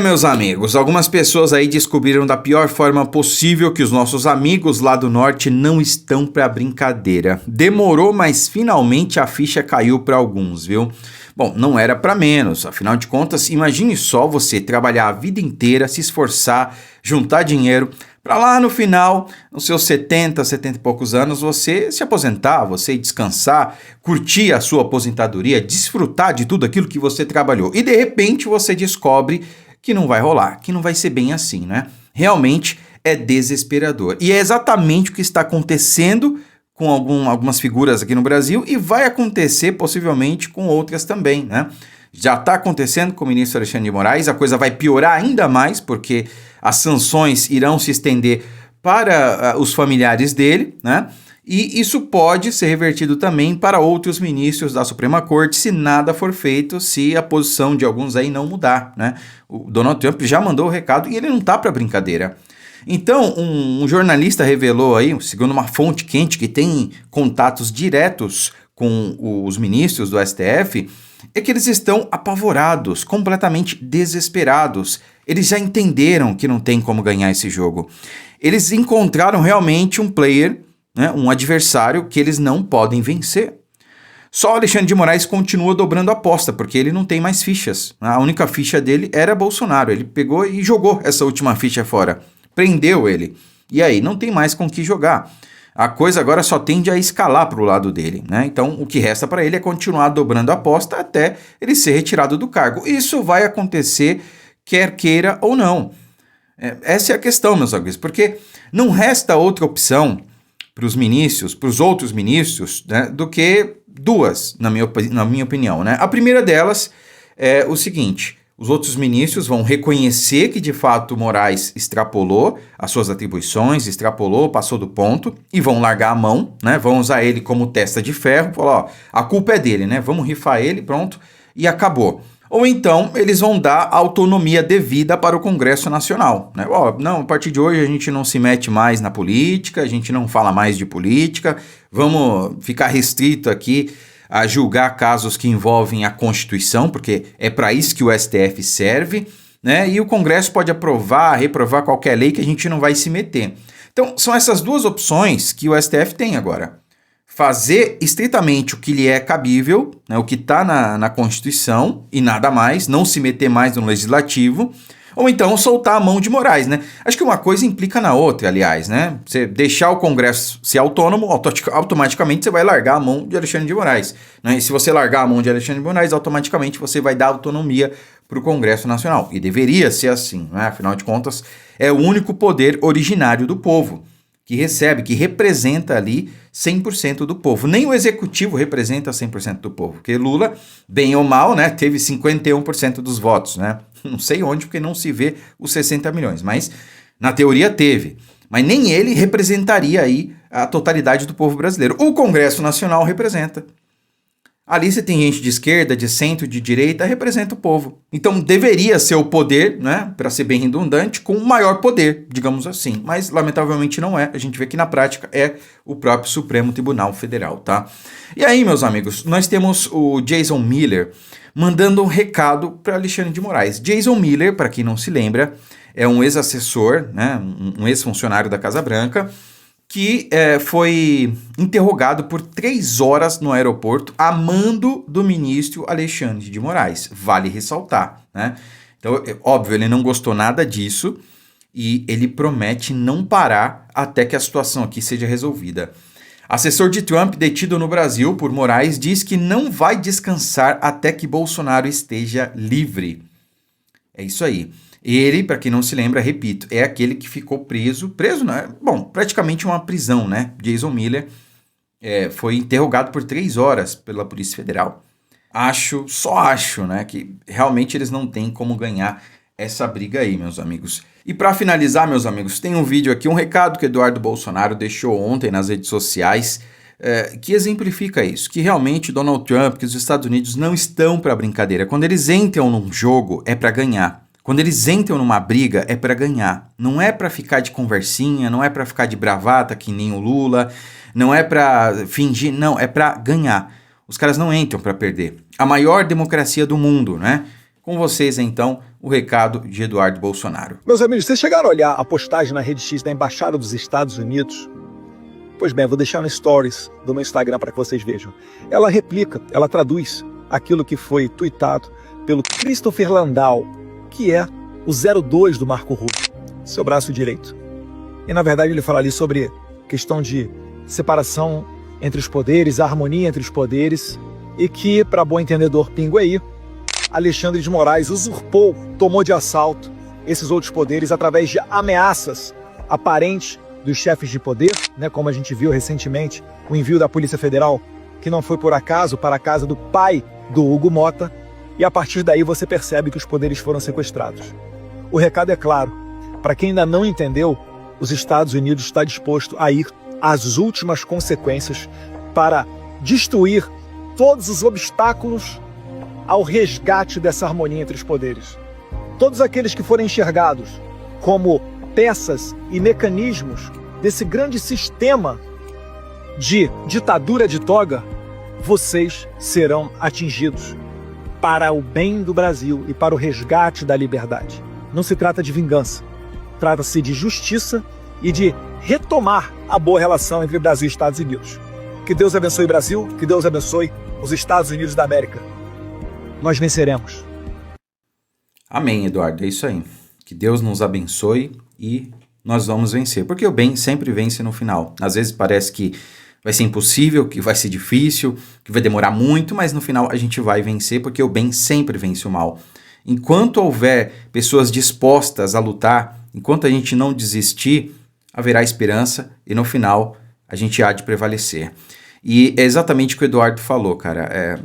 Meus amigos, algumas pessoas aí descobriram da pior forma possível que os nossos amigos lá do norte não estão pra brincadeira. Demorou, mas finalmente a ficha caiu pra alguns, viu? Bom, não era pra menos, afinal de contas, imagine só você trabalhar a vida inteira, se esforçar, juntar dinheiro, pra lá no final, nos seus 70 e poucos anos, você se aposentar, você descansar, curtir a sua aposentadoria, desfrutar de tudo aquilo que você trabalhou. E de repente você descobre que não vai rolar, que não vai ser bem assim, né? Realmente é desesperador. E é exatamente o que está acontecendo com algumas figuras aqui no Brasil e vai acontecer possivelmente com outras também, né? Já está acontecendo com o ministro Alexandre de Moraes, a coisa vai piorar ainda mais porque as sanções irão se estender para os familiares dele, né? E isso pode ser revertido também para outros ministros da Suprema Corte se nada for feito, se a posição de alguns aí não mudar, né? O Donald Trump já mandou o recado e ele não tá para brincadeira. Então, um jornalista revelou aí, segundo uma fonte quente que tem contatos diretos com os ministros do STF, é que eles estão apavorados, completamente desesperados. Eles já entenderam que não tem como ganhar esse jogo. Eles encontraram realmente um player, né, um adversário que eles não podem vencer. Só o Alexandre de Moraes continua dobrando a aposta, porque ele não tem mais fichas. A única ficha dele era Bolsonaro. Ele pegou e jogou essa última ficha fora. Prendeu ele. E aí, não tem mais com o que jogar. A coisa agora só tende a escalar para o lado dele, né? Então, o que resta para ele é continuar dobrando a aposta até ele ser retirado do cargo. Isso vai acontecer, quer queira ou não. Essa é a questão, meus amigos, porque não resta outra opção para os ministros, para os outros ministros, né, do que duas, na minha opinião, né? A primeira delas é o seguinte: os outros ministros vão reconhecer que de fato Moraes extrapolou as suas atribuições, extrapolou, passou do ponto e vão largar a mão, né? Vão usar ele como testa de ferro, falar, ó, a culpa é dele, né? Vamos rifar ele, pronto, e acabou. Ou então eles vão dar autonomia devida para o Congresso Nacional, né? Ó, não, a partir de hoje a gente não se mete mais na política, a gente não fala mais de política, vamos ficar restrito aqui a julgar casos que envolvem a Constituição, porque é para isso que o STF serve, né? E o Congresso pode aprovar, reprovar qualquer lei que a gente não vai se meter. Então, são essas duas opções que o STF tem agora. Fazer estritamente o que lhe é cabível, né, o que está na Constituição e nada mais, não se meter mais no Legislativo, ou então soltar a mão de Moraes, né? Acho que uma coisa implica na outra, aliás, né? Você deixar o Congresso ser autônomo, automaticamente você vai largar a mão de Alexandre de Moraes, né? E se você largar a mão de Alexandre de Moraes, automaticamente você vai dar autonomia para o Congresso Nacional. E deveria ser assim, né? Afinal de contas, é o único poder originário do povo, que recebe, que representa ali 100% do povo. Nem o executivo representa 100% do povo, porque Lula, bem ou mal, né, teve 51% dos votos, né? Não sei onde, porque não se vê os 60 milhões, mas na teoria teve. Mas nem ele representaria aí a totalidade do povo brasileiro. O Congresso Nacional representa. Ali você tem gente de esquerda, de centro, de direita, representa o povo. Então deveria ser o poder, né, para ser bem redundante, com o maior poder, digamos assim. Mas lamentavelmente não é. A gente vê que na prática é o próprio Supremo Tribunal Federal, tá? E aí, meus amigos, nós temos o Jason Miller mandando um recado para Alexandre de Moraes. Jason Miller, para quem não se lembra, é um ex-assessor, né, um ex-funcionário da Casa Branca, que foi interrogado por 3 horas no aeroporto a mando do ministro Alexandre de Moraes. Vale ressaltar, né? Então, óbvio, ele não gostou nada disso e ele promete não parar até que a situação aqui seja resolvida. Assessor de Trump detido no Brasil por Moraes diz que não vai descansar até que Bolsonaro esteja livre. É isso aí. Ele, para quem não se lembra, repito, é aquele que ficou preso não é? Bom, praticamente uma prisão, né? Jason Miller foi interrogado por 3 horas pela Polícia Federal. Só acho, né, que realmente eles não têm como ganhar essa briga aí, meus amigos. E para finalizar, meus amigos, tem um vídeo aqui, um recado que Eduardo Bolsonaro deixou ontem nas redes sociais, que exemplifica isso, que realmente Donald Trump, que os Estados Unidos não estão para brincadeira. Quando eles entram num jogo, é para ganhar. Quando eles entram numa briga, é para ganhar. Não é para ficar de conversinha, não é para ficar de bravata, que nem o Lula, não é para fingir, não, é para ganhar. Os caras não entram para perder. A maior democracia do mundo, né? Com vocês, então, o recado de Eduardo Bolsonaro. Meus amigos, vocês chegaram a olhar a postagem na Rede X da Embaixada dos Estados Unidos? Pois bem, vou deixar no Stories do meu Instagram para que vocês vejam. Ela replica, ela traduz aquilo que foi tuitado pelo Christopher Landau, que é o 02 do Marco Rubio, seu braço direito. E na verdade ele fala ali sobre questão de separação entre os poderes, a harmonia entre os poderes, e que, para bom entendedor pingo aí, Alexandre de Moraes usurpou, tomou de assalto esses outros poderes através de ameaças aparentes dos chefes de poder, né, como a gente viu recentemente, o envio da Polícia Federal, que não foi por acaso, para a casa do pai do Hugo Mota, e a partir daí você percebe que os poderes foram sequestrados. O recado é claro, para quem ainda não entendeu, os Estados Unidos está disposto a ir às últimas consequências para destruir todos os obstáculos ao resgate dessa harmonia entre os poderes. Todos aqueles que forem enxergados como peças e mecanismos desse grande sistema de ditadura de toga, vocês serão atingidos para o bem do Brasil e para o resgate da liberdade. Não se trata de vingança, trata-se de justiça e de retomar a boa relação entre Brasil e Estados Unidos. Que Deus abençoe o Brasil, que Deus abençoe os Estados Unidos da América. Nós venceremos. Amém, Eduardo, é isso aí. Que Deus nos abençoe e nós vamos vencer, porque o bem sempre vence no final. Às vezes parece que vai ser impossível, que vai ser difícil, que vai demorar muito, mas no final a gente vai vencer, porque o bem sempre vence o mal. Enquanto houver pessoas dispostas a lutar, enquanto a gente não desistir, haverá esperança e no final a gente há de prevalecer. E é exatamente o que o Eduardo falou, cara.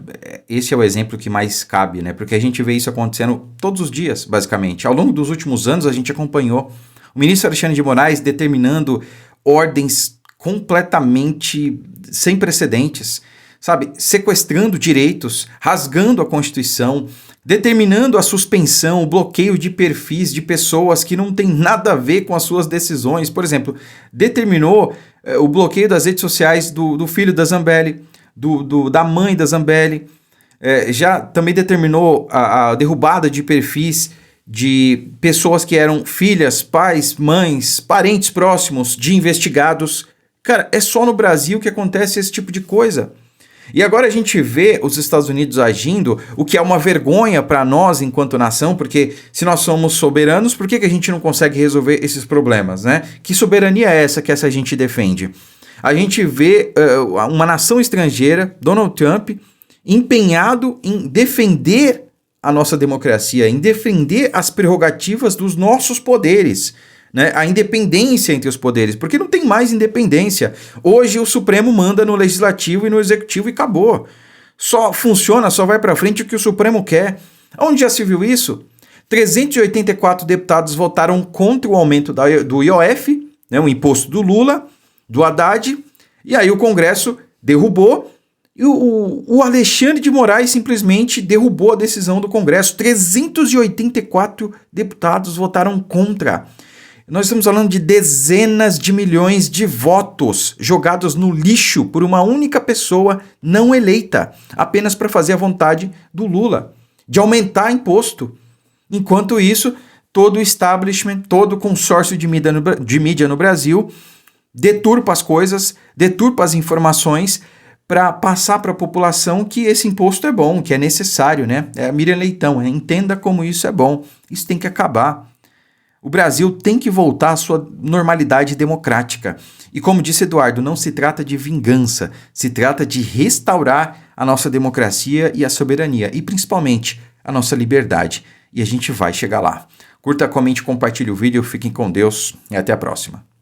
Esse é o exemplo que mais cabe, né? Porque a gente vê isso acontecendo todos os dias, basicamente. Ao longo dos últimos anos, a gente acompanhou o ministro Alexandre de Moraes determinando ordens completamente sem precedentes, sabe? Sequestrando direitos, rasgando a Constituição, determinando a suspensão, o bloqueio de perfis de pessoas que não tem nada a ver com as suas decisões. Por exemplo, determinou o bloqueio das redes sociais do filho da Zambelli, da mãe da Zambelli, já também determinou a derrubada de perfis de pessoas que eram filhas, pais, mães, parentes próximos de investigados. Cara, é só no Brasil que acontece esse tipo de coisa. E agora a gente vê os Estados Unidos agindo, o que é uma vergonha para nós enquanto nação, porque se nós somos soberanos, por que a gente não consegue resolver esses problemas, né? Que soberania é essa que essa gente defende? A gente vê uma nação estrangeira, Donald Trump, empenhado em defender a nossa democracia, em defender as prerrogativas dos nossos poderes, né? A independência entre os poderes, porque não tem mais independência. Hoje o Supremo manda no Legislativo e no Executivo e acabou. Só funciona, só vai para frente o que o Supremo quer. Onde já se viu isso? 384 deputados votaram contra o aumento do IOF, né, o imposto do Lula, do Haddad, e aí o Congresso derrubou, e o Alexandre de Moraes simplesmente derrubou a decisão do Congresso. 384 deputados votaram contra. Nós estamos falando de dezenas de milhões de votos jogados no lixo por uma única pessoa não eleita, apenas para fazer a vontade do Lula, de aumentar imposto. Enquanto isso, todo o establishment, todo o consórcio de mídia no Brasil deturpa as coisas, deturpa as informações para passar para a população que esse imposto é bom, que é necessário, né? É a Miriam Leitão, entenda como isso é bom. Isso tem que acabar. O Brasil tem que voltar à sua normalidade democrática. E como disse Eduardo, não se trata de vingança, se trata de restaurar a nossa democracia e a soberania, e principalmente a nossa liberdade. E a gente vai chegar lá. Curta, comente, compartilhe o vídeo, fiquem com Deus e até a próxima.